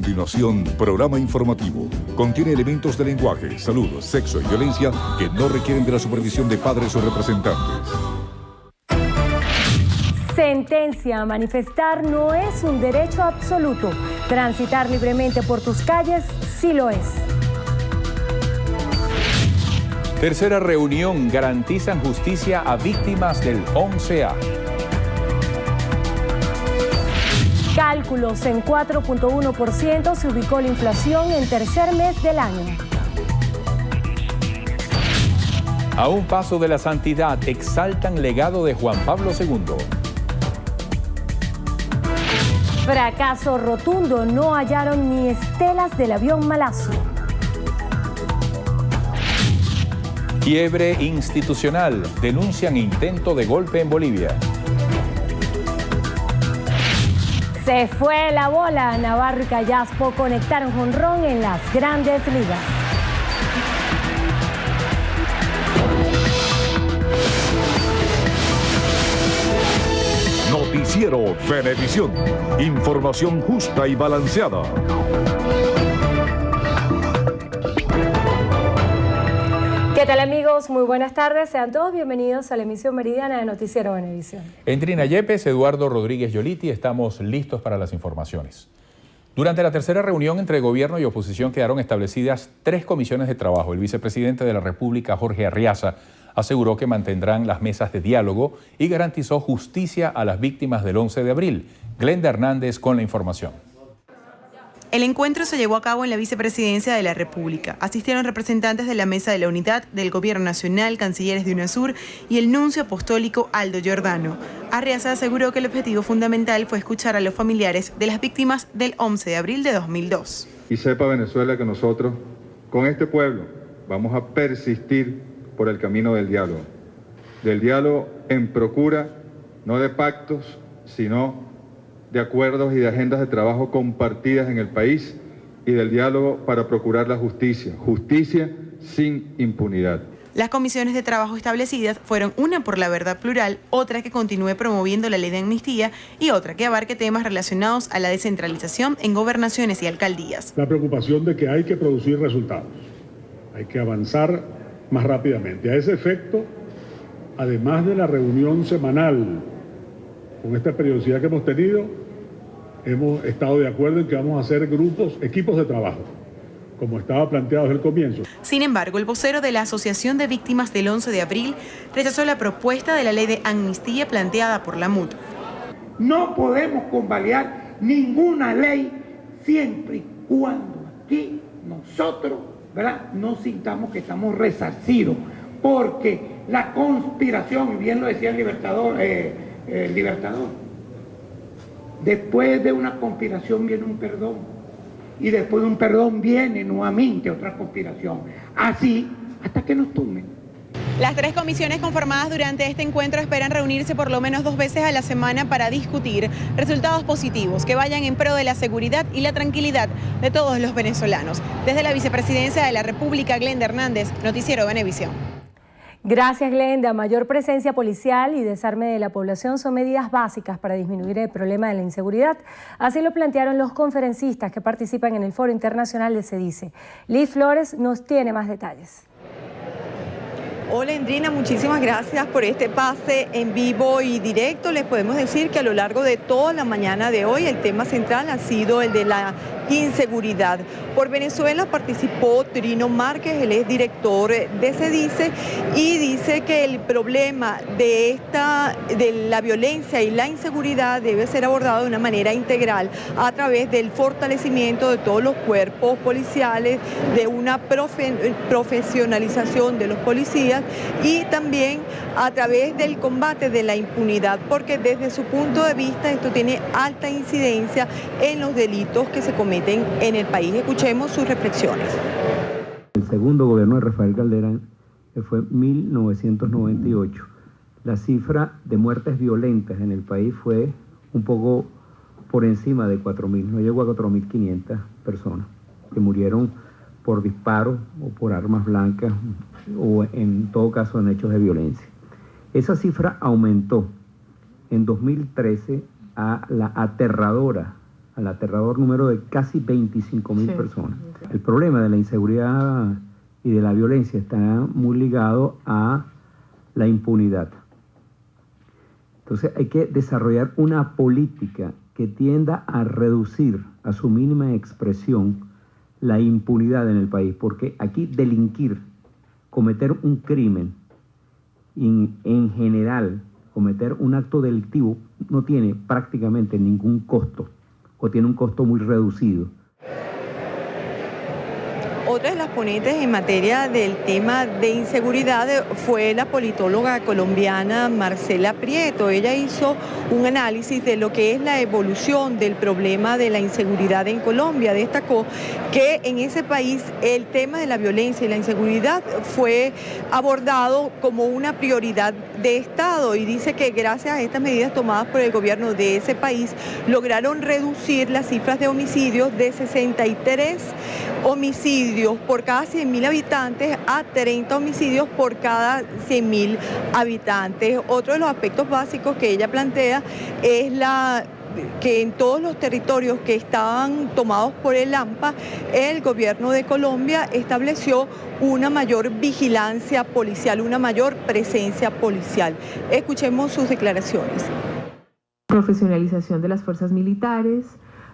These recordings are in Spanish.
continuación, programa informativo. Contiene elementos de lenguaje, salud, sexo y violencia que no requieren de la supervisión de padres o representantes. Sentencia: manifestar no es un derecho absoluto. Transitar libremente por tus calles sí lo es. Tercera reunión: garantizan justicia a víctimas del 11A. Cálculos: en 4.1% se ubicó la inflación en tercer mes del año. A un paso de la santidad, exaltan legado de Juan Pablo II. Fracaso rotundo: no hallaron ni estelas del avión Malazo. Quiebre institucional, denuncian intento de golpe en Bolivia. Se fue la bola. Navarro y Callaspo conectaron jonrón en las grandes ligas. Noticiero Venevisión. Información justa y balanceada. ¿Qué tal, amigos? Muy buenas tardes. Sean todos bienvenidos a la emisión meridiana de Noticiero Venevisión. En Trina Yepes, Eduardo Rodríguez Yoliti, estamos listos para las informaciones. Durante la tercera reunión entre gobierno y oposición quedaron establecidas 3 comisiones de trabajo. El vicepresidente de la República, Jorge Arriaza, aseguró que mantendrán las mesas de diálogo y garantizó justicia a las víctimas del 11 de abril. Glenda Hernández con la información. El encuentro se llevó a cabo en la Vicepresidencia de la República. Asistieron representantes de la Mesa de la Unidad, del Gobierno Nacional, cancilleres de UNASUR y el nuncio apostólico Aldo Giordano. Arriaza aseguró que el objetivo fundamental fue escuchar a los familiares de las víctimas del 11 de abril de 2002. Y sepa Venezuela que nosotros, con este pueblo, vamos a persistir por el camino del diálogo en procura, no de pactos, sino de acuerdos y de agendas de trabajo compartidas en el país, y del diálogo para procurar la justicia sin impunidad. Las comisiones de trabajo establecidas fueron una por la verdad plural, otra que continúe promoviendo la ley de amnistía y otra que abarque temas relacionados a la descentralización en gobernaciones y alcaldías. La preocupación de que hay que producir resultados, hay que avanzar más rápidamente. A ese efecto, además de la reunión semanal, con esta periodicidad que hemos tenido, hemos estado de acuerdo en que vamos a hacer equipos de trabajo, como estaba planteado desde el comienzo. Sin embargo, el vocero de la Asociación de Víctimas del 11 de abril rechazó la propuesta de la ley de amnistía planteada por la MUD. No podemos convalidar ninguna ley siempre y cuando aquí nosotros, ¿verdad?, no sintamos que estamos resarcidos, porque la conspiración, y bien lo decía el Libertador, después de una conspiración viene un perdón, y después de un perdón viene nuevamente otra conspiración, así hasta que nos tumben. Las 3 comisiones conformadas durante este encuentro esperan reunirse por lo menos 2 veces a la semana para discutir resultados positivos que vayan en pro de la seguridad y la tranquilidad de todos los venezolanos. Desde la Vicepresidencia de la República, Glenda Hernández, Noticiero Venevisión. Gracias, Glenda. Mayor presencia policial y desarme de la población son medidas básicas para disminuir el problema de la inseguridad. Así lo plantearon los conferencistas que participan en el Foro Internacional de CEDICE. Liz Flores nos tiene más detalles. Hola, Endrina, muchísimas gracias por este pase en vivo y directo. Les podemos decir que a lo largo de toda la mañana de hoy el tema central ha sido el de la inseguridad. Por Venezuela participó Trino Márquez, él es director de CEDICE, y dice que el problema de la violencia y la inseguridad debe ser abordado de una manera integral a través del fortalecimiento de todos los cuerpos policiales, de una profesionalización de los policías y también a través del combate de la impunidad, porque desde su punto de vista esto tiene alta incidencia en los delitos que se cometen en el país. Escuchemos sus reflexiones. El segundo gobierno de Rafael Caldera fue 1998. La cifra de muertes violentas en el país fue un poco por encima de 4.000, no llegó a 4.500 personas que murieron por disparos o por armas blancas o en todo caso en hechos de violencia. Esa cifra aumentó en 2013 a la aterradora al aterrador número de casi 25.000 personas. El problema de la inseguridad y de la violencia está muy ligado a la impunidad. Entonces hay que desarrollar una política que tienda a reducir a su mínima expresión la impunidad en el país, porque aquí delinquir, cometer un crimen, en general, cometer un acto delictivo no tiene prácticamente ningún costo o tiene un costo muy reducido. Otra de las ponentes en materia del tema de inseguridad fue la politóloga colombiana Marcela Prieto. Ella hizo un análisis de lo que es la evolución del problema de la inseguridad en Colombia. Destacó que en ese país el tema de la violencia y la inseguridad fue abordado como una prioridad de Estado y dice que gracias a estas medidas tomadas por el gobierno de ese país lograron reducir las cifras de homicidios de 63 homicidios por cada 100.000 habitantes a 30 homicidios por cada 100.000 habitantes. Otro de los aspectos básicos que ella plantea es que en todos los territorios que estaban tomados por el AMPA, el gobierno de Colombia estableció una mayor vigilancia policial, una mayor presencia policial. Escuchemos sus declaraciones. Profesionalización de las fuerzas militares,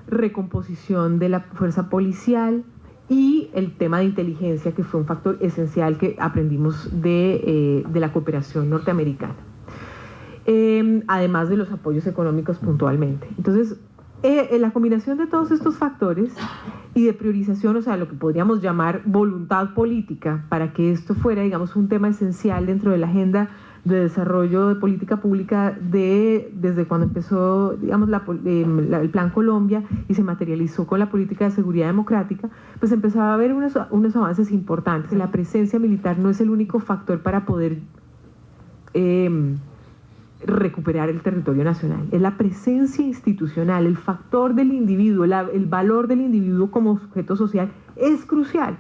recomposición de la fuerza policial y el tema de inteligencia, que fue un factor esencial que aprendimos de la cooperación norteamericana. Además de los apoyos económicos puntualmente. Entonces, la combinación de todos estos factores y de priorización, o sea, lo que podríamos llamar voluntad política para que esto fuera, digamos, un tema esencial dentro de la agenda de desarrollo de política pública desde cuando empezó, digamos, el Plan Colombia y se materializó con la política de seguridad democrática, pues empezaba a haber unos avances importantes. La presencia militar no es el único factor para poder recuperar el territorio nacional. Es la presencia institucional, el factor del individuo, el valor del individuo como sujeto social es crucial.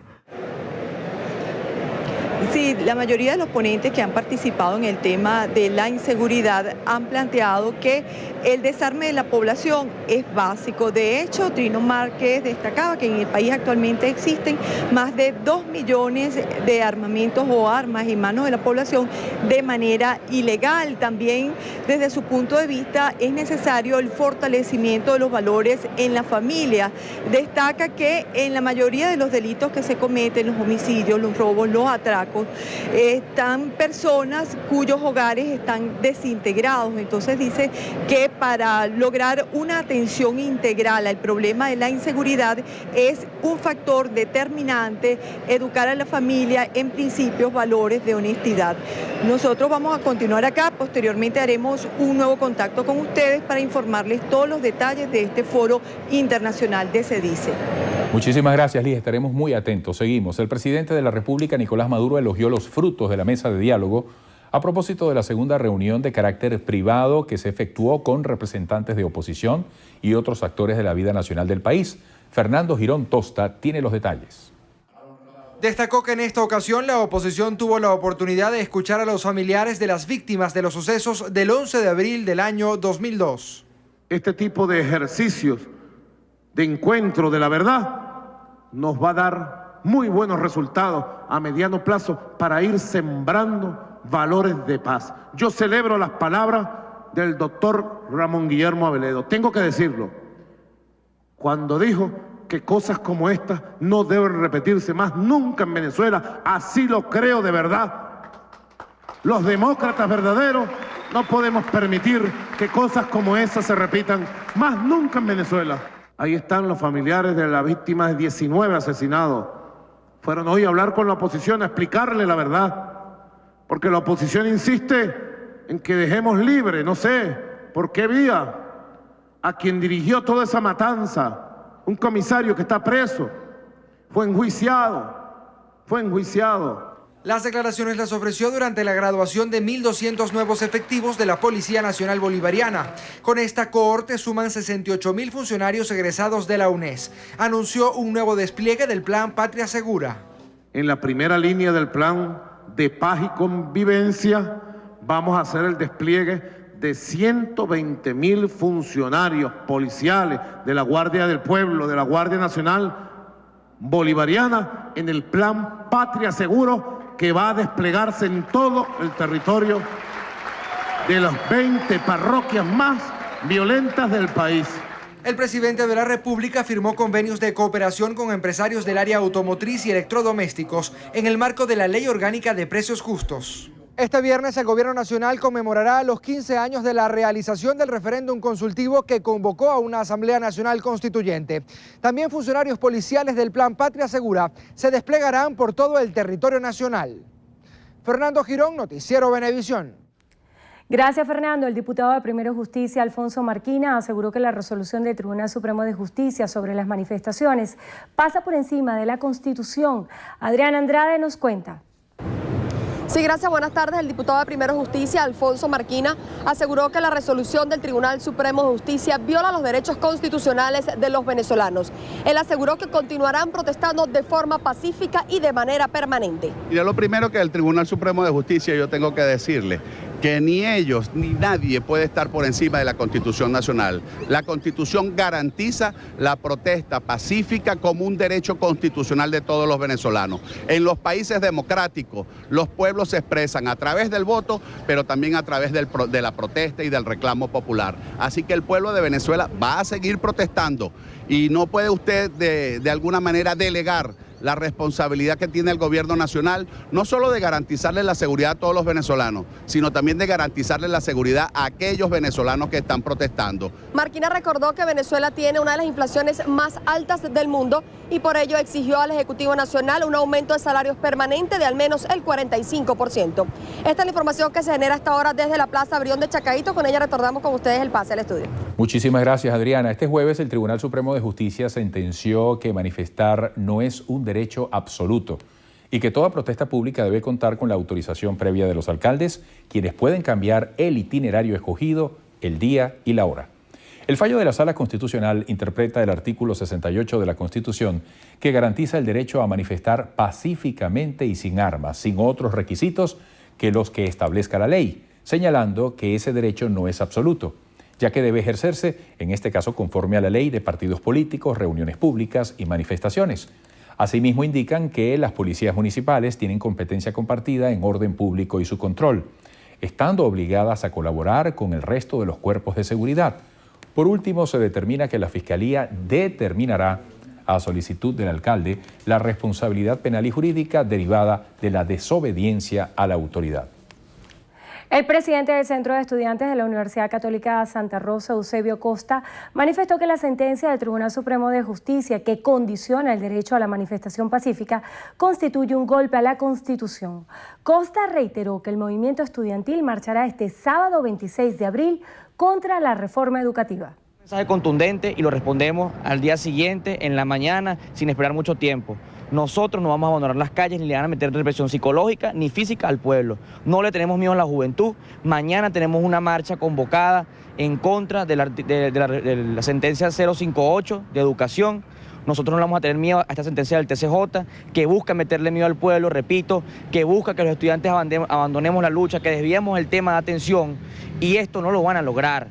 Sí, la mayoría de los ponentes que han participado en el tema de la inseguridad han planteado que el desarme de la población es básico. De hecho, Trino Márquez destacaba que en el país actualmente existen más de 2 millones de armamentos o armas en manos de la población de manera ilegal. También, desde su punto de vista, es necesario el fortalecimiento de los valores en la familia. Destaca que en la mayoría de los delitos que se cometen, los homicidios, los robos, los atracos, están personas cuyos hogares están desintegrados. Entonces dice que para lograr una atención integral al problema de la inseguridad es un factor determinante educar a la familia en principios, valores de honestidad. Nosotros vamos a continuar acá, posteriormente haremos un nuevo contacto con ustedes para informarles todos los detalles de este foro internacional de CEDICE. Muchísimas gracias, Liz. Estaremos muy atentos. Seguimos. El presidente de la República, Nicolás Maduro, elogió los frutos de la mesa de diálogo a propósito de la segunda reunión de carácter privado que se efectuó con representantes de oposición y otros actores de la vida nacional del país. Fernando Girón Tosta tiene los detalles. Destacó que en esta ocasión la oposición tuvo la oportunidad de escuchar a los familiares de las víctimas de los sucesos del 11 de abril del año 2002. Este tipo de ejercicios de encuentro de la verdad nos va a dar muy buenos resultados a mediano plazo para ir sembrando valores de paz. Yo celebro las palabras del doctor Ramón Guillermo Aveledo. Tengo que decirlo, cuando dijo que cosas como estas no deben repetirse más nunca en Venezuela, así lo creo de verdad. Los demócratas verdaderos no podemos permitir que cosas como esas se repitan más nunca en Venezuela. Ahí están los familiares de las víctimas de 19 asesinados. Fueron hoy a hablar con la oposición, a explicarle la verdad. Porque la oposición insiste en que dejemos libre, no sé por qué vía, a quien dirigió toda esa matanza, un comisario que está preso, fue enjuiciado. Las declaraciones las ofreció durante la graduación de 1.200 nuevos efectivos de la Policía Nacional Bolivariana. Con esta cohorte suman 68.000 funcionarios egresados de la UNES. Anunció un nuevo despliegue del Plan Patria Segura. En la primera línea del Plan de Paz y Convivencia vamos a hacer el despliegue de 120.000 funcionarios policiales de la Guardia del Pueblo, de la Guardia Nacional Bolivariana, en el Plan Patria Seguro, que va a desplegarse en todo el territorio de las 20 parroquias más violentas del país. El presidente de la República firmó convenios de cooperación con empresarios del área automotriz y electrodomésticos en el marco de la Ley Orgánica de Precios Justos. Este viernes el Gobierno Nacional conmemorará los 15 años de la realización del referéndum consultivo que convocó a una Asamblea Nacional Constituyente. También funcionarios policiales del Plan Patria Segura se desplegarán por todo el territorio nacional. Fernando Girón, Noticiero Venevisión. Gracias, Fernando. El diputado de Primero Justicia, Alfonso Marquina, aseguró que la resolución del Tribunal Supremo de Justicia sobre las manifestaciones pasa por encima de la Constitución. Adriana Andrade nos cuenta. Sí, gracias. Buenas tardes. El diputado de Primero Justicia, Alfonso Marquina, aseguró que la resolución del Tribunal Supremo de Justicia viola los derechos constitucionales de los venezolanos. Él aseguró que continuarán protestando de forma pacífica y de manera permanente. Mira, lo primero que el Tribunal Supremo de Justicia yo tengo que decirle que ni ellos ni nadie puede estar por encima de la Constitución Nacional. La Constitución garantiza la protesta pacífica como un derecho constitucional de todos los venezolanos. En los países democráticos, los pueblos se expresan a través del voto, pero también a través de la protesta y del reclamo popular. Así que el pueblo de Venezuela va a seguir protestando y no puede usted de alguna manera delegar la responsabilidad que tiene el gobierno nacional, no solo de garantizarle la seguridad a todos los venezolanos, sino también de garantizarle la seguridad a aquellos venezolanos que están protestando. Marquina recordó que Venezuela tiene una de las inflaciones más altas del mundo y por ello exigió al Ejecutivo Nacional un aumento de salarios permanente de al menos el 45%. Esta es la información que se genera hasta ahora desde la Plaza Brión de Chacaíto. Con ella retornamos con ustedes el pase al estudio. Muchísimas gracias, Adriana. Este jueves el Tribunal Supremo de Justicia sentenció que manifestar no es un derecho absoluto y que toda protesta pública debe contar con la autorización previa de los alcaldes, quienes pueden cambiar el itinerario escogido, el día y la hora. El fallo de la Sala Constitucional interpreta el artículo 68 de la Constitución, que garantiza el derecho a manifestar pacíficamente y sin armas, sin otros requisitos que los que establezca la ley, señalando que ese derecho no es absoluto, ya que debe ejercerse, en este caso conforme a la ley de partidos políticos, reuniones públicas y manifestaciones. Asimismo, indican que las policías municipales tienen competencia compartida en orden público y su control, estando obligadas a colaborar con el resto de los cuerpos de seguridad. Por último, se determina que la Fiscalía determinará, a solicitud del alcalde, la responsabilidad penal y jurídica derivada de la desobediencia a la autoridad. El presidente del Centro de Estudiantes de la Universidad Católica Santa Rosa, Eusebio Costa, manifestó que la sentencia del Tribunal Supremo de Justicia que condiciona el derecho a la manifestación pacífica constituye un golpe a la Constitución. Costa reiteró que el movimiento estudiantil marchará este sábado 26 de abril contra la reforma educativa. Un mensaje contundente y lo respondemos al día siguiente, en la mañana, sin esperar mucho tiempo. Nosotros no vamos a abandonar las calles ni le van a meter represión psicológica ni física al pueblo. No le tenemos miedo a la juventud. Mañana tenemos una marcha convocada en contra de la sentencia 058 de educación. Nosotros no le vamos a tener miedo a esta sentencia del TCJ, que busca meterle miedo al pueblo, repito, que busca que los estudiantes abandonemos la lucha, que desviemos el tema de atención, y esto no lo van a lograr.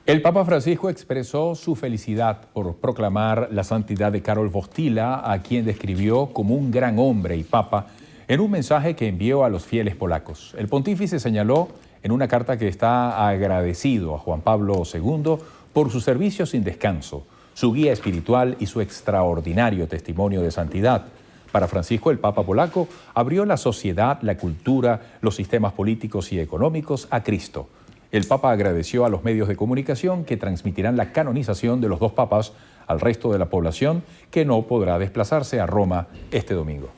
El Papa Francisco expresó su felicidad por proclamar la santidad de Karol Wojtyła, a quien describió como un gran hombre y papa, en un mensaje que envió a los fieles polacos. El pontífice señaló en una carta que está agradecido a Juan Pablo II por su servicio sin descanso, su guía espiritual y su extraordinario testimonio de santidad. Para Francisco, el Papa polaco abrió la sociedad, la cultura, los sistemas políticos y económicos a Cristo. El Papa agradeció a los medios de comunicación que transmitirán la canonización de los dos papas al resto de la población, que no podrá desplazarse a Roma este domingo.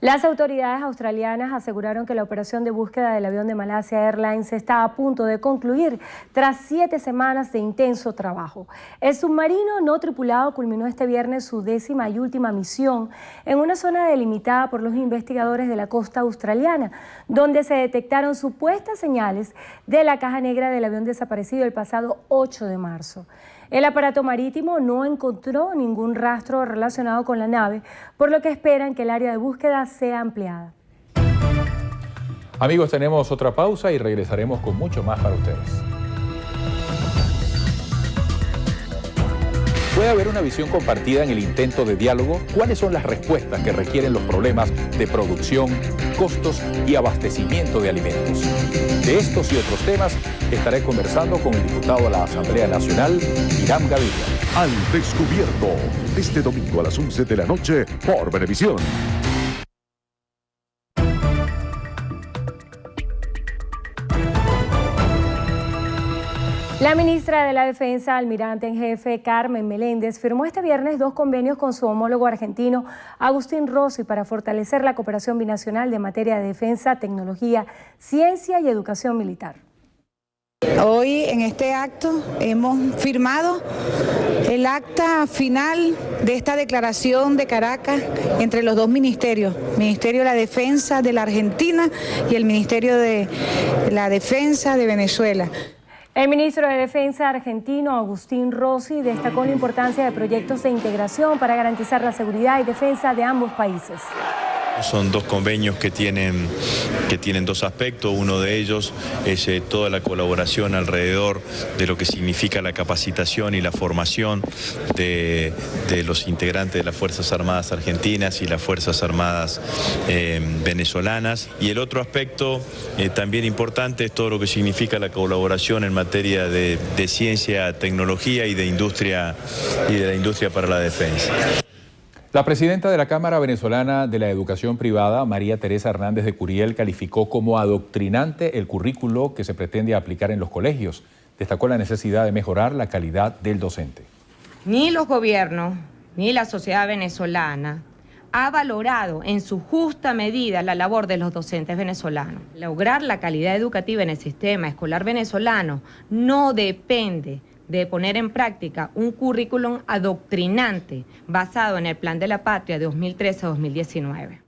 Las autoridades australianas aseguraron que la operación de búsqueda del avión de Malaysia Airlines está a punto de concluir tras 7 semanas de intenso trabajo. El submarino no tripulado culminó este viernes su 10ª y última misión en una zona delimitada por los investigadores de la costa australiana, donde se detectaron supuestas señales de la caja negra del avión desaparecido el pasado 8 de marzo. El aparato marítimo no encontró ningún rastro relacionado con la nave, por lo que esperan que el área de búsqueda sea ampliada. Amigos, tenemos otra pausa y regresaremos con mucho más para ustedes. ¿Puede haber una visión compartida en el intento de diálogo? ¿Cuáles son las respuestas que requieren los problemas de producción, costos y abastecimiento de alimentos? De estos y otros temas estaré conversando con el diputado a la Asamblea Nacional, Hiram Gaviria. Al Descubierto, este domingo a las 11 de la noche por Venevisión. La ministra de la Defensa, almirante en jefe Carmen Meléndez, firmó este viernes 2 convenios con su homólogo argentino, Agustín Rossi, para fortalecer la cooperación binacional de materia de defensa, tecnología, ciencia y educación militar. Hoy en este acto hemos firmado el acta final de esta declaración de Caracas entre los dos ministerios, Ministerio de la Defensa de la Argentina y el Ministerio de la Defensa de Venezuela. El ministro de Defensa argentino, Agustín Rossi, destacó la importancia de proyectos de integración para garantizar la seguridad y defensa de ambos países. Son dos convenios que tienen dos aspectos. Uno de ellos es toda la colaboración alrededor de lo que significa la capacitación y la formación de los integrantes de las Fuerzas Armadas Argentinas y las Fuerzas Armadas venezolanas. Y el otro aspecto también importante es todo lo que significa la colaboración en materia de ciencia, tecnología y de la industria para la defensa. La presidenta de la Cámara Venezolana de la Educación Privada, María Teresa Hernández de Curiel, calificó como adoctrinante el currículo que se pretende aplicar en los colegios. Destacó la necesidad de mejorar la calidad del docente. Ni los gobiernos, ni la sociedad venezolana ha valorado en su justa medida la labor de los docentes venezolanos. Lograr la calidad educativa en el sistema escolar venezolano no depende de poner en práctica un currículum adoctrinante basado en el Plan de la Patria de 2013-2019.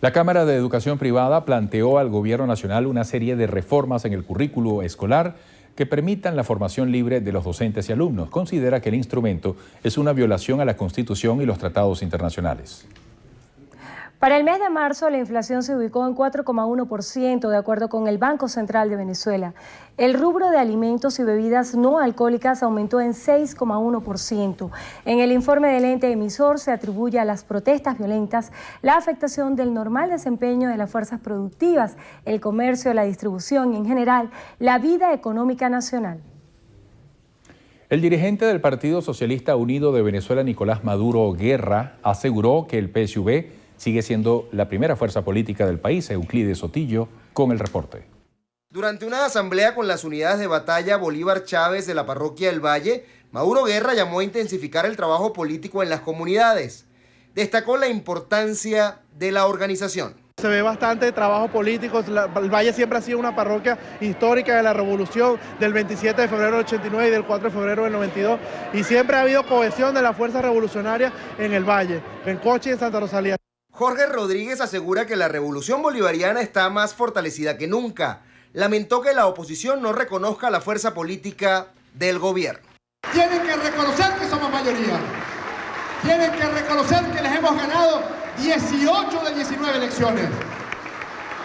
La Cámara de Educación Privada planteó al Gobierno Nacional una serie de reformas en el currículo escolar que permitan la formación libre de los docentes y alumnos. Considera que el instrumento es una violación a la Constitución y los tratados internacionales. Para el mes de marzo, la inflación se ubicó en 4,1%, de acuerdo con el Banco Central de Venezuela. El rubro de alimentos y bebidas no alcohólicas aumentó en 6,1%. En el informe del ente emisor se atribuye a las protestas violentas la afectación del normal desempeño de las fuerzas productivas, el comercio, la distribución y, en general, la vida económica nacional. El dirigente del Partido Socialista Unido de Venezuela, Nicolás Maduro Guerra, aseguró que el PSUV sigue siendo la primera fuerza política del país. Euclides Sotillo con el reporte. Durante una asamblea con las unidades de batalla Bolívar Chávez de la parroquia del Valle, Maduro Guerra llamó a intensificar el trabajo político en las comunidades. Destacó la importancia de la organización. Se ve bastante trabajo político. El Valle siempre ha sido una parroquia histórica de la revolución del 27 de febrero del 89 y del 4 de febrero del 92. Y siempre ha habido cohesión de la fuerza revolucionaria en el Valle, en Cochi y en Santa Rosalía. Jorge Rodríguez asegura que la revolución bolivariana está más fortalecida que nunca. Lamentó que la oposición no reconozca la fuerza política del gobierno. Tienen que reconocer que somos mayoría. Tienen que reconocer que les hemos ganado 18 de 19 elecciones.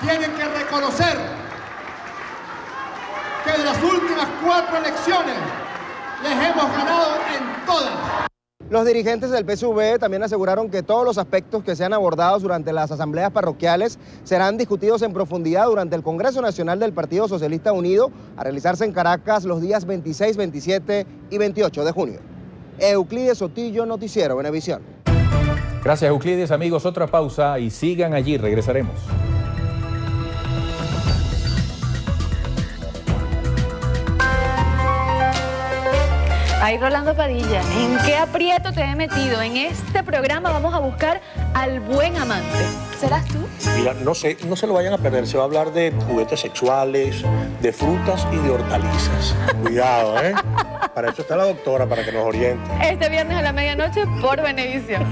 Tienen que reconocer que de las últimas 4 elecciones les hemos ganado en todas. Los dirigentes del PSUV también aseguraron que todos los aspectos que sean abordados durante las asambleas parroquiales serán discutidos en profundidad durante el Congreso Nacional del Partido Socialista Unido, a realizarse en Caracas los días 26, 27 y 28 de junio. Euclides Sotillo, Noticiero Venevisión. Gracias, Euclides. Amigos, otra pausa y sigan allí, regresaremos. Ay, Rolando Padilla, ¿en qué aprieto te he metido? En este programa vamos a buscar al buen amante. ¿Serás tú? Mira, no se lo vayan a perder. Se va a hablar de juguetes sexuales, de frutas y de hortalizas. Cuidado, ¿eh? Para eso está la doctora, para que nos oriente. Este viernes a la medianoche por Venevisión.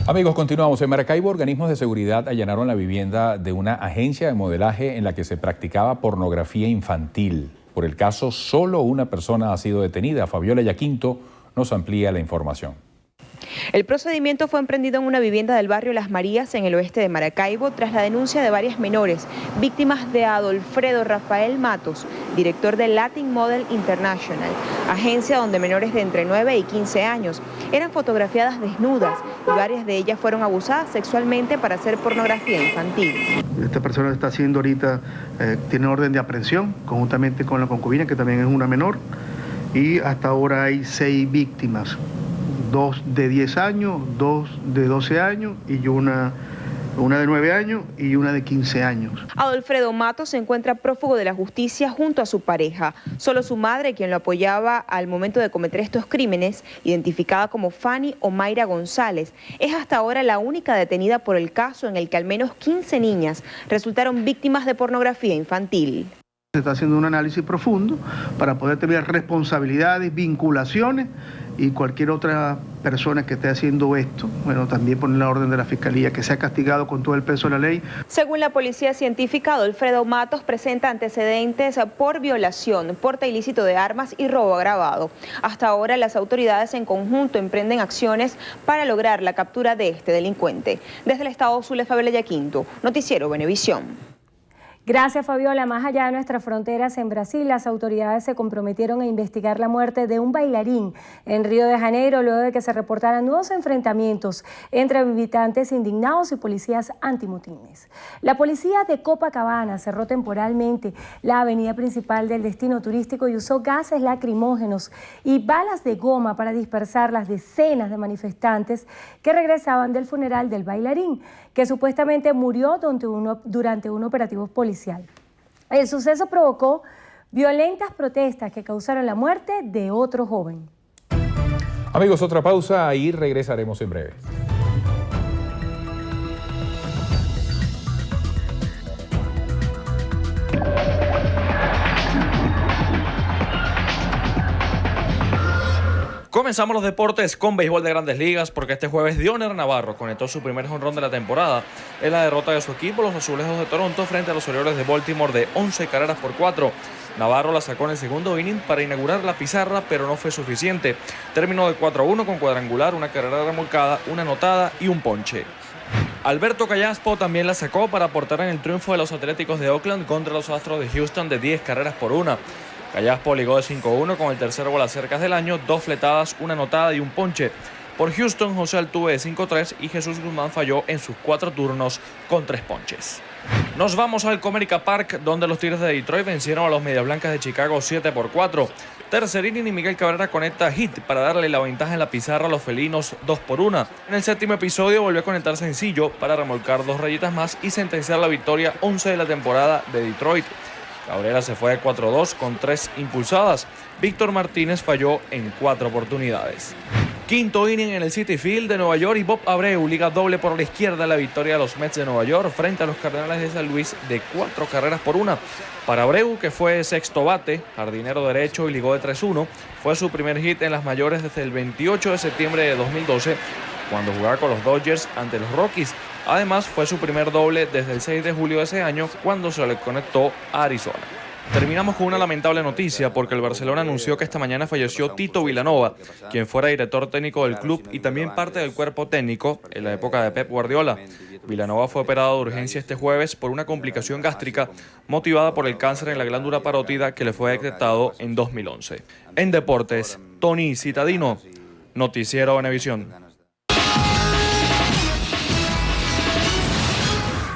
Amigos, continuamos. En Maracaibo, organismos de seguridad allanaron la vivienda de una agencia de modelaje en la que se practicaba pornografía infantil. Por el caso, solo una persona ha sido detenida. Fabiola Yaquinto nos amplía la información. El procedimiento fue emprendido en una vivienda del barrio Las Marías, en el oeste de Maracaibo, tras la denuncia de varias menores, víctimas de Adolfredo Rafael Matos, director de Latin Model International, agencia donde menores de entre 9 y 15 años eran fotografiadas desnudas y varias de ellas fueron abusadas sexualmente para hacer pornografía infantil. Esta persona está haciendo ahorita, tiene orden de aprehensión, conjuntamente con la concubina, que también es una menor, y hasta ahora hay 6 víctimas. 2 de 10 años, 2 de 12 años y una de 9 años y una de 15 años. Adolfredo Matos se encuentra prófugo de la justicia junto a su pareja. Solo su madre, quien lo apoyaba al momento de cometer estos crímenes, identificada como Fanny Omaira González, es hasta ahora la única detenida por el caso en el que al menos 15 niñas resultaron víctimas de pornografía infantil. Se está haciendo un análisis profundo para poder tener responsabilidades, vinculaciones, y cualquier otra persona que esté haciendo esto, bueno, también poner la orden de la Fiscalía, que sea castigado con todo el peso de la ley. Según la Policía Científica, Adolfredo Matos presenta antecedentes por violación, porte ilícito de armas y robo agravado. Hasta ahora las autoridades en conjunto emprenden acciones para lograr la captura de este delincuente. Desde el estado Zulia, Fabiola Yaquinto, Noticiero Venevisión. Gracias, Fabiola. Más allá de nuestras fronteras, en Brasil, las autoridades se comprometieron a investigar la muerte de un bailarín en Río de Janeiro, luego de que se reportaran nuevos enfrentamientos entre habitantes indignados y policías antimotines. La policía de Copacabana cerró temporalmente la avenida principal del destino turístico y usó gases lacrimógenos y balas de goma para dispersar las decenas de manifestantes que regresaban del funeral del bailarín, que supuestamente murió durante un operativo policial. El suceso provocó violentas protestas que causaron la muerte de otro joven. Amigos, otra pausa y regresaremos en breve. Comenzamos los deportes con béisbol de Grandes Ligas, porque este jueves Dioner Navarro conectó su primer jonrón de la temporada en la derrota de su equipo, los Azulejos de Toronto, frente a los Orioles de Baltimore de 11 carreras por 4. Navarro la sacó en el segundo inning para inaugurar la pizarra, pero no fue suficiente. Terminó de 4-1 con cuadrangular, una carrera remolcada, una anotada y un ponche. Alberto Callaspo también la sacó para aportar en el triunfo de los Atléticos de Oakland contra los Astros de Houston de 10 carreras por 1. Callaspo ligó de 5-1 con el tercer bolacercas del año, 2 fletadas, una anotada y un ponche. Por Houston, José Altuve de 5-3 y Jesús Guzmán falló en sus 4 turnos con 3 ponches. Nos vamos al Comerica Park, donde los Tigres de Detroit vencieron a los Medias Blancas de Chicago 7-4. Tercer inning y Miguel Cabrera conecta hit para darle la ventaja en la pizarra a los felinos 2-1. En el séptimo episodio volvió a conectar sencillo para remolcar 2 rayitas más y sentenciar la victoria 11 de la temporada de Detroit. Cabrera se fue de 4-2 con 3 impulsadas. Víctor Martínez falló en 4 oportunidades. Quinto inning en el Citi Field de Nueva York y Bob Abreu liga doble por la izquierda la victoria de los Mets de Nueva York frente a los Cardenales de San Luis de 4 carreras por 1. Para Abreu, que fue sexto bate, jardinero derecho y ligó de 3-1, fue su primer hit en las mayores desde el 28 de septiembre de 2012, cuando jugaba con los Dodgers ante los Rockies. Además, fue su primer doble desde el 6 de julio de ese año, cuando se le conectó a Arizona. Terminamos con una lamentable noticia, porque el Barcelona anunció que esta mañana falleció Tito Vilanova, quien fuera director técnico del club y también parte del cuerpo técnico en la época de Pep Guardiola. Vilanova fue operado de urgencia este jueves por una complicación gástrica motivada por el cáncer en la glándula parótida que le fue detectado en 2011. En deportes, Tony Citadino, Noticiero Venevisión.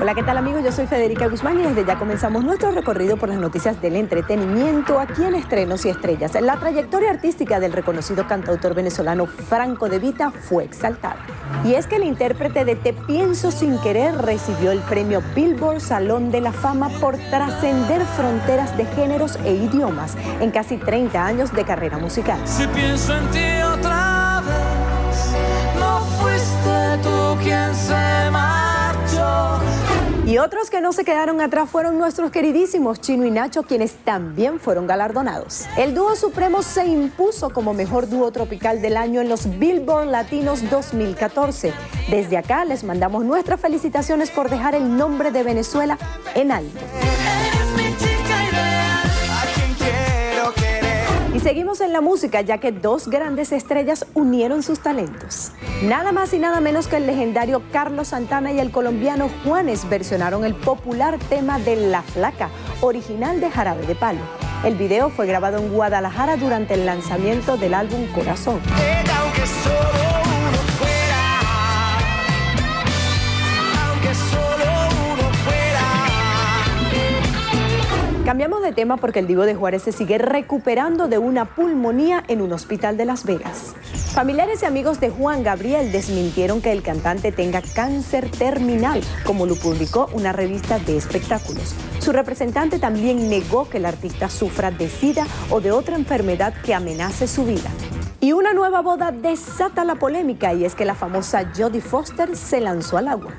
Hola, ¿qué tal amigos? Yo soy Federica Guzmán y desde ya comenzamos nuestro recorrido por las noticias del entretenimiento aquí en Estrenos y Estrellas. La trayectoria artística del reconocido cantautor venezolano Franco De Vita fue exaltada. Y es que el intérprete de Te Pienso Sin Querer recibió el premio Billboard Salón de la Fama por trascender fronteras de géneros e idiomas en casi 30 años de carrera musical. Si pienso en ti otra vez, no fuiste tú quien se marchó. Y otros que no se quedaron atrás fueron nuestros queridísimos Chino y Nacho, quienes también fueron galardonados. El dúo supremo se impuso como mejor dúo tropical del año en los Billboard Latinos 2014. Desde acá les mandamos nuestras felicitaciones por dejar el nombre de Venezuela en alto. Eres mi chica ideal, a quien quiero. seguimos en la música, ya que dos grandes estrellas unieron sus talentos. Nada más y nada menos que el legendario Carlos Santana y el colombiano Juanes versionaron el popular tema de La Flaca, original de Jarabe de Palo. El video fue grabado en Guadalajara durante el lanzamiento del álbum Corazón. Aunque solo uno fuera, aunque solo uno fuera. Cambiamos de tema porque el Divo de Juárez se sigue recuperando de una pulmonía en un hospital de Las Vegas. Familiares y amigos de Juan Gabriel desmintieron que el cantante tenga cáncer terminal, como lo publicó una revista de espectáculos. Su representante también negó que el artista sufra de SIDA o de otra enfermedad que amenace su vida. Y una nueva boda desata la polémica, y es que la famosa Jodie Foster se lanzó al agua.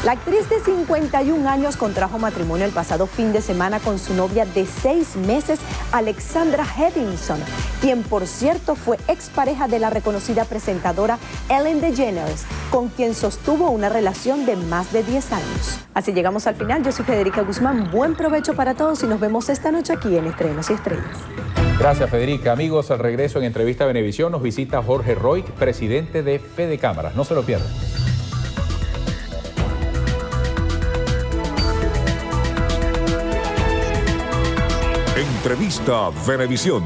La actriz de 51 años contrajo matrimonio el pasado fin de semana con su novia de 6 meses, Alexandra Hedinson, quien por cierto fue expareja de la reconocida presentadora Ellen DeGeneres, con quien sostuvo una relación de más de 10 años. Así llegamos al final. Yo soy Federica Guzmán. Buen provecho para todos y nos vemos esta noche aquí en Estrenos y Estrellas. Gracias, Federica. Amigos, al regreso en Entrevista Venevisión nos visita Jorge Roig, presidente de Fede Cámaras. No se lo pierdan. Entrevista Venevisión,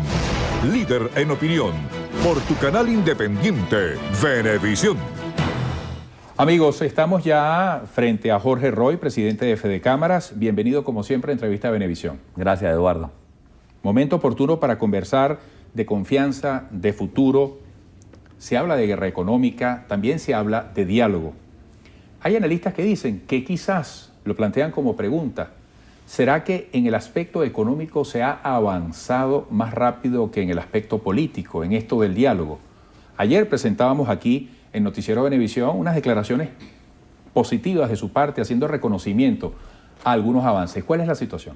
líder en opinión, por tu canal independiente, Venevisión. Amigos, estamos ya frente a Jorge Roig, presidente de Fede Cámaras. Bienvenido, como siempre, a Entrevista Venevisión. Gracias, Eduardo. Momento oportuno para conversar de confianza, de futuro. Se habla de guerra económica, también se habla de diálogo. Hay analistas que dicen que quizás, lo plantean como pregunta, ¿será que en el aspecto económico se ha avanzado más rápido que en el aspecto político, en esto del diálogo? Ayer presentábamos aquí en Noticiero Venevisión unas declaraciones positivas de su parte, haciendo reconocimiento a algunos avances. ¿Cuál es la situación?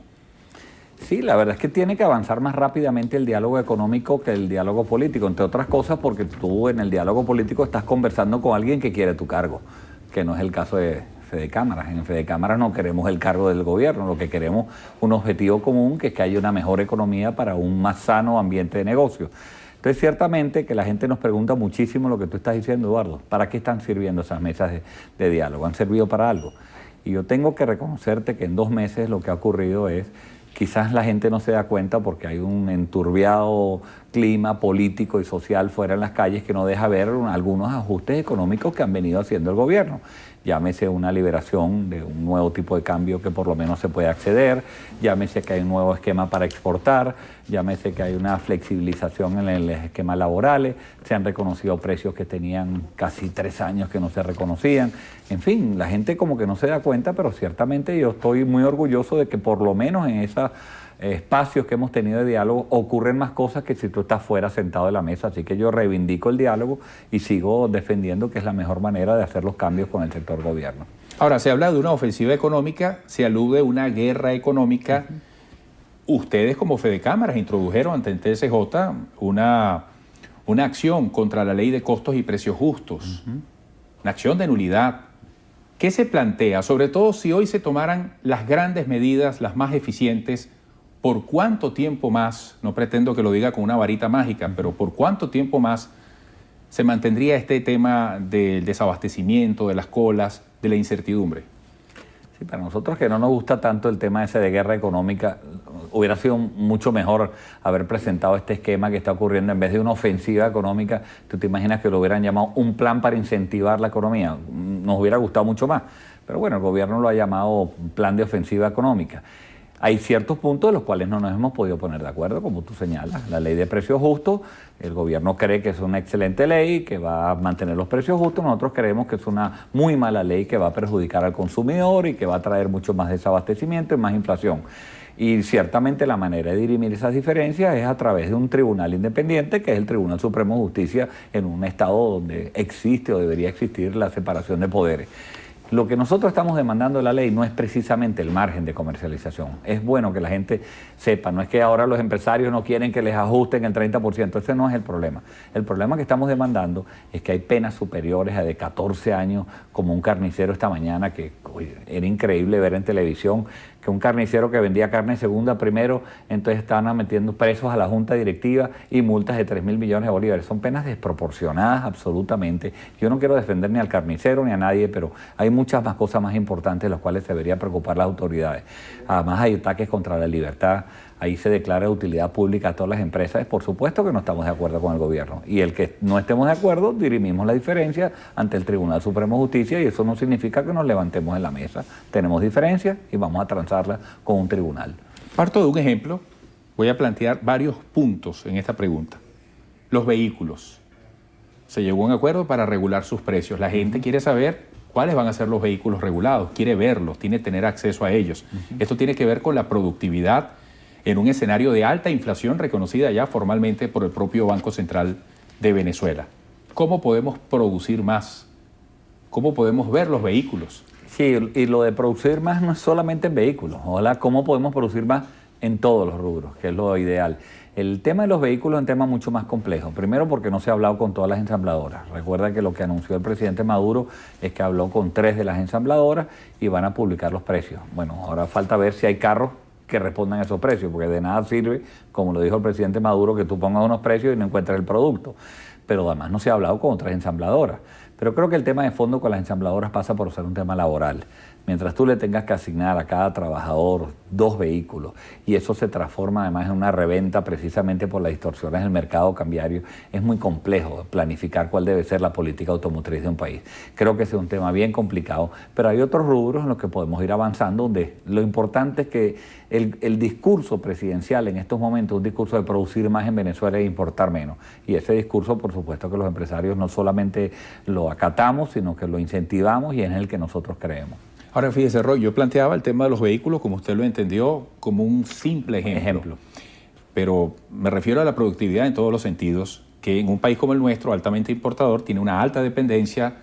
Sí, la verdad es que tiene que avanzar más rápidamente el diálogo económico que el diálogo político, entre otras cosas porque tú en el diálogo político estás conversando con alguien que quiere tu cargo, que no es el caso de Fede Cámaras. En Fede Cámaras no queremos el cargo del gobierno, lo que queremos es un objetivo común, que es que haya una mejor economía para un más sano ambiente de negocio. Entonces, ciertamente que la gente nos pregunta muchísimo lo que tú estás diciendo, Eduardo. ¿Para qué están sirviendo esas mesas de diálogo? ¿Han servido para algo? Y yo tengo que reconocerte que en 2 meses lo que ha ocurrido es, quizás la gente no se da cuenta porque hay un enturbiado clima político y social fuera en las calles que no deja ver algunos ajustes económicos que han venido haciendo el gobierno. Llámese una liberación de un nuevo tipo de cambio que por lo menos se puede acceder, llámese que hay un nuevo esquema para exportar, llámese que hay una flexibilización en los esquemas laborales, se han reconocido precios que tenían casi 3 años que no se reconocían. En fin, la gente como que no se da cuenta, pero ciertamente yo estoy muy orgulloso de que por lo menos en esos espacios que hemos tenido de diálogo ocurren más cosas que si tú estás fuera sentado de la mesa. Así que yo reivindico el diálogo y sigo defendiendo que es la mejor manera de hacer los cambios con el sector gobierno. Ahora, se habla de una ofensiva económica, se alude a una guerra económica. Ustedes como Fede Cámaras introdujeron ante el TSJ una acción contra la ley de costos y precios justos, una acción de nulidad. ¿Qué se plantea? Sobre todo si hoy se tomaran las grandes medidas, las más eficientes, ¿por cuánto tiempo más, no pretendo que lo diga con una varita mágica, pero por cuánto tiempo más se mantendría este tema del desabastecimiento, de las colas, de la incertidumbre? Sí, para nosotros que no nos gusta tanto el tema ese de guerra económica, hubiera sido mucho mejor haber presentado este esquema que está ocurriendo en vez de una ofensiva económica. ¿Tú te imaginas que lo hubieran llamado un plan para incentivar la economía? Nos hubiera gustado mucho más, pero bueno, el gobierno lo ha llamado plan de ofensiva económica. Hay ciertos puntos de los cuales no nos hemos podido poner de acuerdo, como tú señalas. La ley de precios justos, el gobierno cree que es una excelente ley, que va a mantener los precios justos. Nosotros creemos que es una muy mala ley que va a perjudicar al consumidor y que va a traer mucho más desabastecimiento y más inflación. Y ciertamente la manera de dirimir esas diferencias es a través de un tribunal independiente, que es el Tribunal Supremo de Justicia, en un estado donde existe o debería existir la separación de poderes. Lo que nosotros estamos demandando de la ley no es precisamente el margen de comercialización. Es bueno que la gente sepa, no es que ahora los empresarios no quieren que les ajusten el 30%, ese no es el problema. El problema que estamos demandando es que hay penas superiores a de 14 años, como un carnicero esta mañana, que era increíble ver en televisión que que un carnicero que vendía carne segunda primero, entonces estaban metiendo presos a la junta directiva y multas de 3.000 millones de bolívares. Son penas desproporcionadas absolutamente. Yo no quiero defender ni al carnicero ni a nadie, pero hay muchas más cosas más importantes de las cuales se debería preocupar las autoridades. Además hay ataques contra la libertad. Ahí se declara de utilidad pública a todas las empresas. Por supuesto que no estamos de acuerdo con el gobierno. Y el que no estemos de acuerdo, dirimimos la diferencia ante el Tribunal Supremo de Justicia y eso no significa que nos levantemos en la mesa. Tenemos diferencias y vamos a transarla con un tribunal. Parto de un ejemplo. Voy a plantear varios puntos en esta pregunta. Los vehículos. Se llegó a un acuerdo para regular sus precios. La gente quiere saber cuáles van a ser los vehículos regulados, quiere verlos, tiene que tener acceso a ellos. Esto tiene que ver con la productividad en un escenario de alta inflación reconocida ya formalmente por el propio Banco Central de Venezuela. ¿Cómo podemos producir más? ¿Cómo podemos ver los vehículos? Sí, y lo de producir más no es solamente en vehículos. Ojalá, ¿cómo podemos producir más en todos los rubros? Que es lo ideal. El tema de los vehículos es un tema mucho más complejo. Primero porque no se ha hablado con todas las ensambladoras. Recuerda que lo que anunció el presidente Maduro es que habló con 3 de las ensambladoras y van a publicar los precios. Bueno, ahora falta ver si hay carros que respondan a esos precios, porque de nada sirve, como lo dijo el presidente Maduro, que tú pongas unos precios y no encuentres el producto. Pero además no se ha hablado con otras ensambladoras. Pero creo que el tema de fondo con las ensambladoras pasa por ser un tema laboral. Mientras tú le tengas que asignar a cada trabajador 2 vehículos y eso se transforma además en una reventa precisamente por las distorsiones del mercado cambiario, es muy complejo planificar cuál debe ser la política automotriz de un país. Creo que ese es un tema bien complicado, pero hay otros rubros en los que podemos ir avanzando, donde lo importante es que el discurso presidencial en estos momentos es un discurso de producir más en Venezuela e importar menos. Y ese discurso, por supuesto, que los empresarios no solamente lo acatamos, sino que lo incentivamos y es en el que nosotros creemos. Ahora fíjese, Roy, yo planteaba el tema de los vehículos, como usted lo entendió, como un simple ejemplo. Pero me refiero a la productividad en todos los sentidos, que en un país como el nuestro, altamente importador, tiene una alta dependencia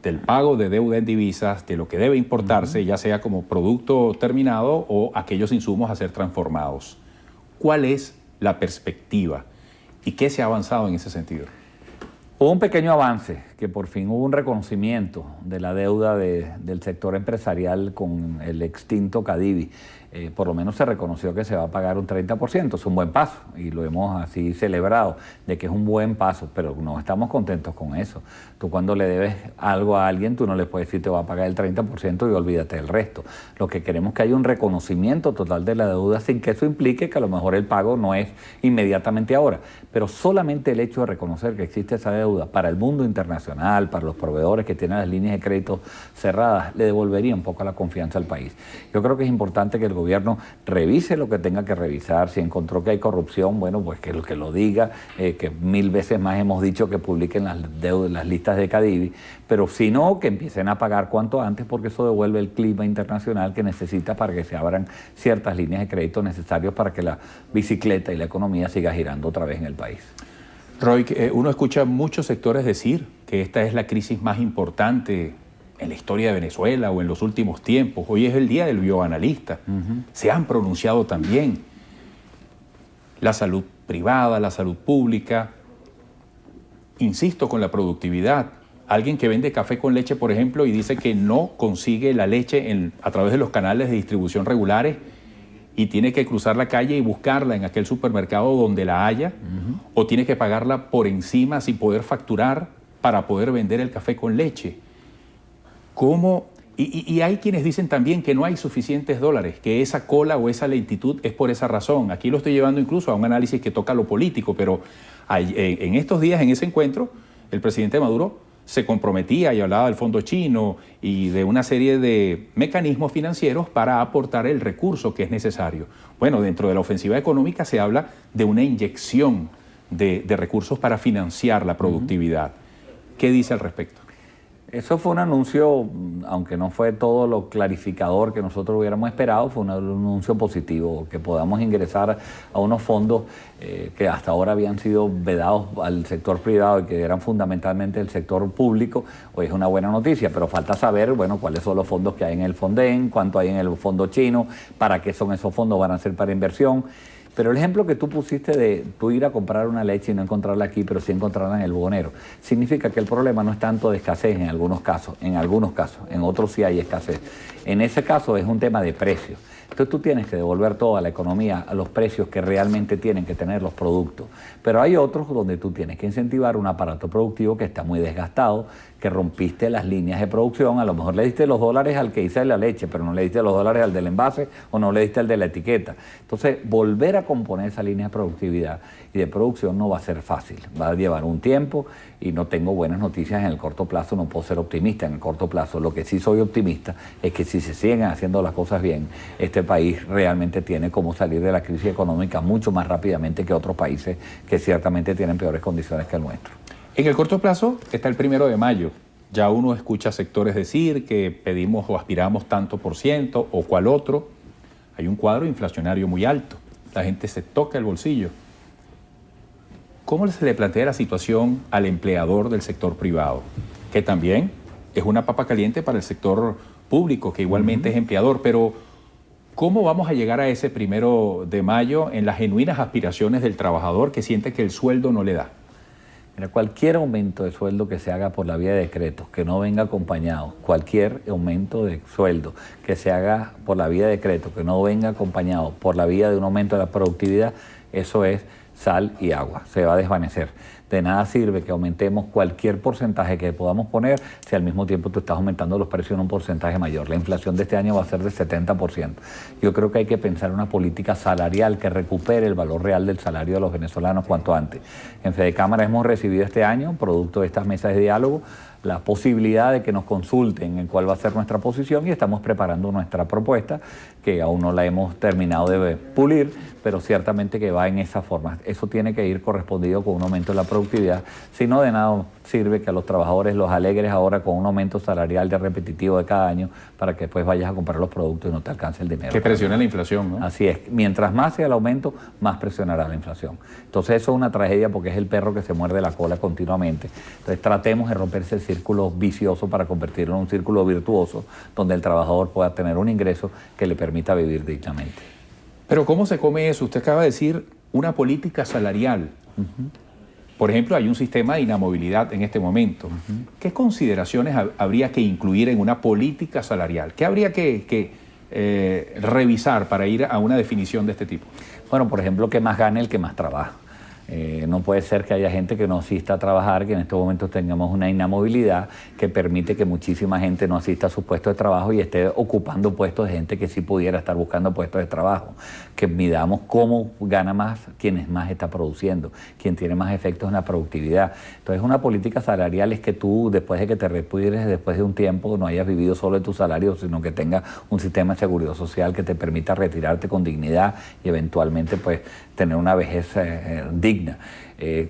del pago de deuda en divisas, de lo que debe importarse, ya sea como producto terminado o aquellos insumos a ser transformados. ¿Cuál es la perspectiva y qué se ha avanzado en ese sentido? Hubo un pequeño avance, que por fin hubo un reconocimiento de la deuda del sector empresarial con el extinto Cadivi. Por lo menos se reconoció que se va a pagar un 30%, es un buen paso y lo hemos así celebrado, de que es un buen paso, pero no estamos contentos con eso. Tú cuando le debes algo a alguien, tú no le puedes decir te va a pagar el 30% y olvídate del resto. Lo que queremos es que haya un reconocimiento total de la deuda sin que eso implique que a lo mejor el pago no es inmediatamente ahora, pero solamente el hecho de reconocer que existe esa deuda para el mundo internacional, para los proveedores que tienen las líneas de crédito cerradas, le devolvería un poco la confianza al país. Yo creo que es importante que el gobierno revise lo que tenga que revisar. Si encontró que hay corrupción, bueno, pues que lo diga, que 1000 veces más hemos dicho que publiquen las listas de Cadivi, pero si no, que empiecen a pagar cuanto antes, porque eso devuelve el clima internacional que necesita para que se abran ciertas líneas de crédito necesarias para que la bicicleta y la economía siga girando otra vez en el país. Roy, uno escucha muchos sectores decir que esta es la crisis más importante en la historia de Venezuela o en los últimos tiempos. Hoy es el día del bioanalista. Se han pronunciado también la salud privada, la salud pública. Insisto con la productividad. Alguien que vende café con leche, por ejemplo, y dice que no consigue la leche a través de los canales de distribución regulares y tiene que cruzar la calle y buscarla en aquel supermercado donde la haya, o tiene que pagarla por encima sin poder facturar para poder vender el café con leche. ¿Cómo? Y hay quienes dicen también que no hay suficientes dólares, que esa cola o esa lentitud es por esa razón. Aquí lo estoy llevando incluso a un análisis que toca lo político, pero en estos días, en ese encuentro, el presidente Maduro se comprometía y hablaba del fondo chino y de una serie de mecanismos financieros para aportar el recurso que es necesario. Bueno, dentro de la ofensiva económica se habla de una inyección de recursos para financiar la productividad. ¿Qué dice al respecto? Eso fue un anuncio, aunque no fue todo lo clarificador que nosotros hubiéramos esperado, fue un anuncio positivo, que podamos ingresar a unos fondos que hasta ahora habían sido vedados al sector privado y que eran fundamentalmente el sector público. Hoy es una buena noticia, pero falta saber, bueno, cuáles son los fondos que hay en el Fonden, cuánto hay en el fondo chino, para qué son esos fondos, van a ser para inversión. Pero el ejemplo que tú pusiste de tú ir a comprar una leche y no encontrarla aquí, pero sí encontrarla en el buhonero, significa que el problema no es tanto de escasez en algunos casos, en otros sí hay escasez. En ese caso es un tema de precio. Entonces tú tienes que devolver toda la economía a los precios que realmente tienen que tener los productos. Pero hay otros donde tú tienes que incentivar un aparato productivo que está muy desgastado, que rompiste las líneas de producción, a lo mejor le diste los dólares al que hizo la leche, pero no le diste los dólares al del envase o no le diste al de la etiqueta. Entonces, volver a componer esa línea de productividad y de producción no va a ser fácil, va a llevar un tiempo y no tengo buenas noticias en el corto plazo, no puedo ser optimista en el corto plazo. Lo que sí soy optimista es que si se siguen haciendo las cosas bien, este país realmente tiene cómo salir de la crisis económica mucho más rápidamente que otros países que ciertamente tienen peores condiciones que el nuestro. En el corto plazo está el 1 de mayo. Ya uno escucha sectores decir que pedimos o aspiramos tanto por ciento o cual otro. Hay un cuadro inflacionario muy alto. La gente se toca el bolsillo. ¿Cómo se le plantea la situación al empleador del sector privado? Que también es una papa caliente para el sector público, que igualmente es empleador. Pero ¿cómo vamos a llegar a ese 1 de mayo en las genuinas aspiraciones del trabajador que siente que el sueldo no le da? Mira, cualquier aumento de sueldo que se haga por la vía de decretos, que no venga acompañado, cualquier aumento de sueldo que se haga por la vía de decretos, que no venga acompañado por la vía de un aumento de la productividad, eso es sal y agua, se va a desvanecer. De nada sirve que aumentemos cualquier porcentaje que podamos poner si al mismo tiempo tú estás aumentando los precios en un porcentaje mayor. La inflación de este año va a ser del 70%. Yo creo que hay que pensar en una política salarial que recupere el valor real del salario de los venezolanos cuanto antes. En Fedecámara hemos recibido este año, producto de estas mesas de diálogo, la posibilidad de que nos consulten en cuál va a ser nuestra posición y estamos preparando nuestra propuesta, que aún no la hemos terminado de pulir, pero ciertamente que va en esa forma. Eso tiene que ir correspondido con un aumento de la productividad, si no de nada sirve que a los trabajadores los alegres ahora con un aumento salarial de repetitivo de cada año para que después vayas a comprar los productos y no te alcance el dinero. Que presiona la inflación, ¿no? Así es, mientras más sea el aumento, más presionará la inflación. Entonces eso es una tragedia porque es el perro que se muerde la cola continuamente. Entonces tratemos de romper ese círculo vicioso para convertirlo en un círculo virtuoso donde el trabajador pueda tener un ingreso que le permita vivir dignamente. Pero ¿cómo se come eso? Usted acaba de decir una política salarial. Por ejemplo, hay un sistema de inamovilidad en este momento. ¿Qué consideraciones habría que incluir en una política salarial? ¿Qué habría que revisar para ir a una definición de este tipo? Bueno, por ejemplo, que más gane el que más trabaja. No puede ser que haya gente que no asista a trabajar, que en estos momentos tengamos una inamovilidad que permite que muchísima gente no asista a sus puestos de trabajo y esté ocupando puestos de gente que sí pudiera estar buscando puestos de trabajo. Que midamos cómo gana más quien más está produciendo, quien tiene más efectos en la productividad. Entonces una política salarial es que tú, después de que te retires, después de un tiempo, no hayas vivido solo de tu salario, sino que tengas un sistema de seguridad social que te permita retirarte con dignidad y eventualmente pues tener una vejez digna.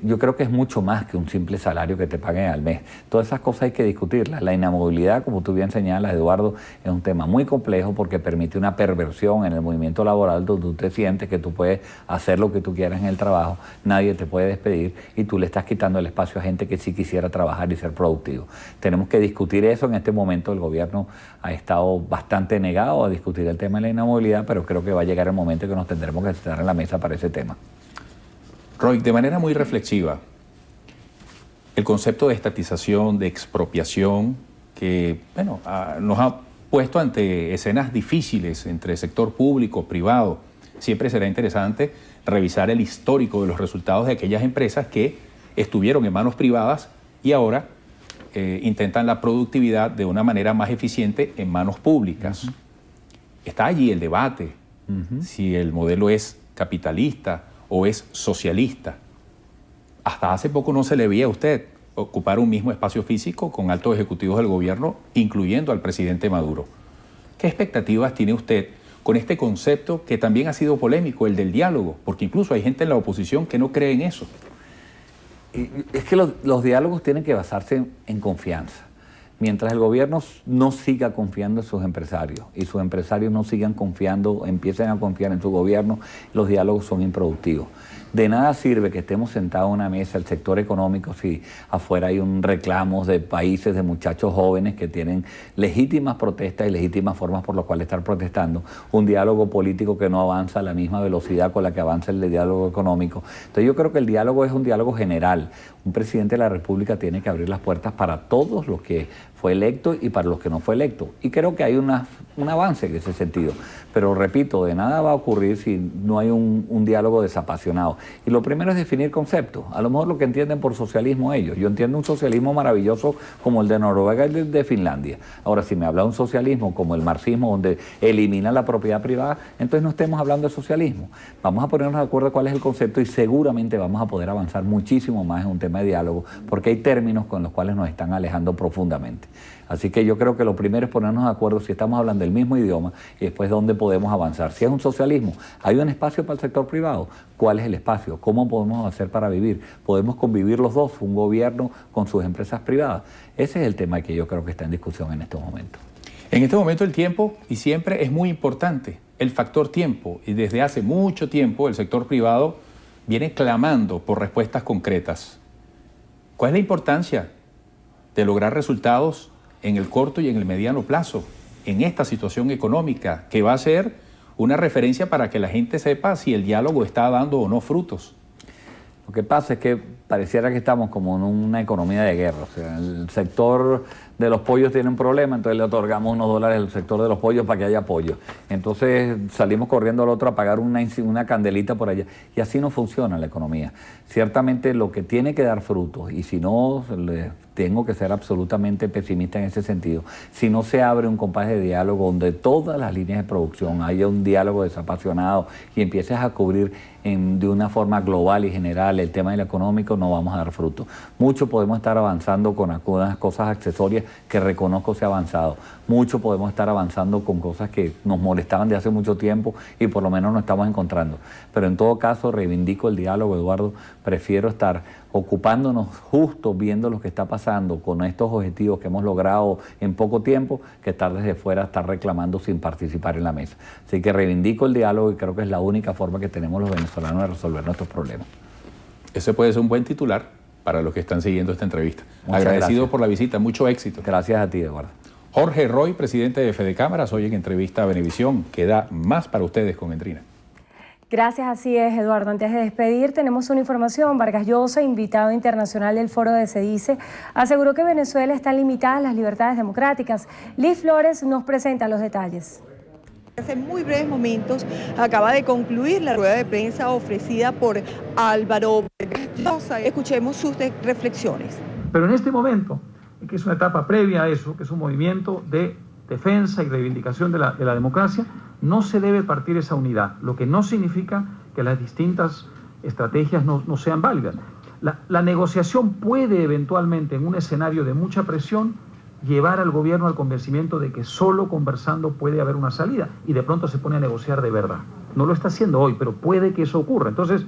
Yo creo que es mucho más que un simple salario que te paguen al mes. Todas esas cosas hay que discutirlas. La inamovilidad, como tú bien señalas, Eduardo, es un tema muy complejo porque permite una perversión en el movimiento laboral donde tú te sientes que tú puedes hacer lo que tú quieras en el trabajo, nadie te puede despedir y tú le estás quitando el espacio a gente que sí quisiera trabajar y ser productivo. Tenemos que discutir eso. En este momento el gobierno ha estado bastante negado a discutir el tema de la inamovilidad, pero creo que va a llegar el momento que nos tendremos que sentar en la mesa para ese tema. Roy, de manera muy reflexiva, el concepto de estatización, de expropiación, que bueno, nos ha puesto ante escenas difíciles entre sector público, privado. Siempre será interesante revisar el histórico de los resultados de aquellas empresas que estuvieron en manos privadas y ahora intentan la productividad de una manera más eficiente en manos públicas. Está allí el debate, si el modelo es capitalista o es socialista. Hasta hace poco no se le veía a usted ocupar un mismo espacio físico con altos ejecutivos del gobierno, incluyendo al presidente Maduro. ¿Qué expectativas tiene usted con este concepto que también ha sido polémico, el del diálogo? Porque incluso hay gente en la oposición que no cree en eso. Es que los diálogos tienen que basarse en confianza. Mientras el gobierno no siga confiando en sus empresarios y sus empresarios no sigan confiando, empiecen a confiar en su gobierno, los diálogos son improductivos. De nada sirve que estemos sentados en una mesa, el sector económico, si afuera hay un reclamo de países, de muchachos jóvenes que tienen legítimas protestas y legítimas formas por las cuales estar protestando, un diálogo político que no avanza a la misma velocidad con la que avanza el diálogo económico. Entonces yo creo que el diálogo es un diálogo general. Un presidente de la República tiene que abrir las puertas para todos los que fue electo y para los que no fue electo. Y creo que hay unas un avance en ese sentido. Pero repito, de nada va a ocurrir si no hay un diálogo desapasionado. Y lo primero es definir conceptos. A lo mejor lo que entienden por socialismo ellos. Yo entiendo un socialismo maravilloso como el de Noruega y el de Finlandia. Ahora, si me habla de un socialismo como el marxismo, donde elimina la propiedad privada, entonces no estemos hablando de socialismo. Vamos a ponernos de acuerdo cuál es el concepto y seguramente vamos a poder avanzar muchísimo más en un tema de diálogo, porque hay términos con los cuales nos están alejando profundamente. Así que yo creo que lo primero es ponernos de acuerdo si estamos hablando del mismo idioma y después dónde podemos avanzar. Si es un socialismo, ¿hay un espacio para el sector privado? ¿Cuál es el espacio? ¿Cómo podemos hacer para vivir? ¿Podemos convivir los dos, un gobierno con sus empresas privadas? Ese es el tema que yo creo que está en discusión en este momento. En este momento el tiempo, y siempre es muy importante, el factor tiempo. Y desde hace mucho tiempo el sector privado viene clamando por respuestas concretas. ¿Cuál es la importancia de lograr resultados en el corto y en el mediano plazo, en esta situación económica, que va a ser una referencia para que la gente sepa si el diálogo está dando o no frutos? Lo que pasa es que pareciera que estamos como en una economía de guerra. O sea, el sector de los pollos tiene un problema, entonces le otorgamos unos dólares al sector de los pollos para que haya pollo. Entonces salimos corriendo al otro a pagar una candelita por allá. Y así no funciona la economía. Ciertamente lo que tiene que dar frutos, y si no, tengo que ser absolutamente pesimista en ese sentido, si no se abre un compás de diálogo donde todas las líneas de producción haya un diálogo desapasionado y empieces a cubrir de una forma global y general el tema del económico, no vamos a dar fruto. Mucho podemos estar avanzando con algunas cosas accesorias que reconozco se ha avanzado. Mucho podemos estar avanzando con cosas que nos molestaban de hace mucho tiempo y por lo menos nos estamos encontrando. Pero en todo caso reivindico el diálogo, Eduardo. Prefiero estar ocupándonos justo viendo lo que está pasando con estos objetivos que hemos logrado en poco tiempo, que estar desde fuera, estar reclamando sin participar en la mesa. Así que reivindico el diálogo y creo que es la única forma que tenemos los venezolanos de resolver nuestros problemas. Ese puede ser un buen titular para los que están siguiendo esta entrevista. Muchas Agradecido gracias por la visita, mucho éxito. Gracias a ti, Eduardo. Jorge Roy, presidente de Fedecámaras, hoy en entrevista a Venevisión. Queda más para ustedes con Endrina. Gracias, así es, Eduardo. Antes de despedir, tenemos una información. Vargas Llosa, invitado internacional del Foro de CEDICE, aseguró que en Venezuela están limitadas las libertades democráticas. Liz Flores nos presenta los detalles. Hace muy breves momentos acaba de concluir la rueda de prensa ofrecida por Álvaro Vargas Llosa. Escuchemos sus reflexiones. Pero en este momento, que es una etapa previa a eso, que es un movimiento de defensa y reivindicación de la democracia, no se debe partir esa unidad, lo que no significa que las distintas estrategias no sean válidas. La negociación puede eventualmente, en un escenario de mucha presión, llevar al gobierno al convencimiento de que solo conversando puede haber una salida y de pronto se pone a negociar de verdad. No lo está haciendo hoy, pero puede que eso ocurra. Entonces,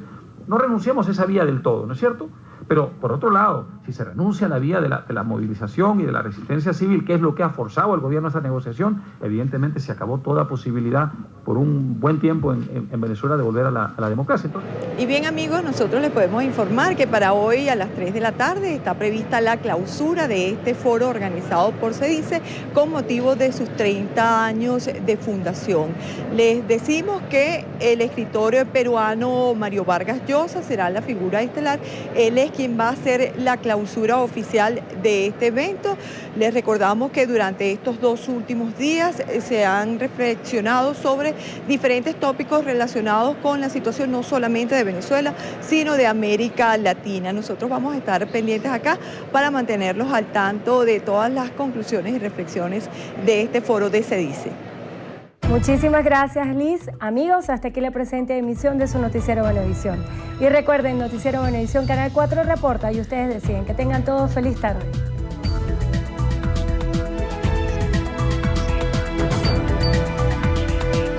no renunciamos a esa vía del todo, ¿no es cierto? Pero, por otro lado, si se renuncia a la vía de la movilización y de la resistencia civil, que es lo que ha forzado al gobierno a esta negociación, evidentemente se acabó toda posibilidad por un buen tiempo en Venezuela de volver a la democracia. Entonces, y bien, amigos, nosotros les podemos informar que para hoy a las 3 de la tarde está prevista la clausura de este foro organizado por CEDICE con motivo de sus 30 años de fundación. Les decimos que el escritor peruano Mario Vargas Llosa será la figura estelar. Él es quien va a hacer la clausura oficial de este evento. Les recordamos que durante estos 2 últimos días se han reflexionado sobre diferentes tópicos relacionados con la situación no solamente de Venezuela, sino de América Latina. Nosotros vamos a estar pendientes acá para mantenerlos al tanto de todas las conclusiones y reflexiones de este foro de CEDICE. Muchísimas gracias, Liz. Amigos, hasta aquí la presente emisión de su Noticiero Venevisión. Y recuerden, Noticiero Venevisión, Canal 4 reporta y ustedes deciden. Que tengan todos feliz tarde.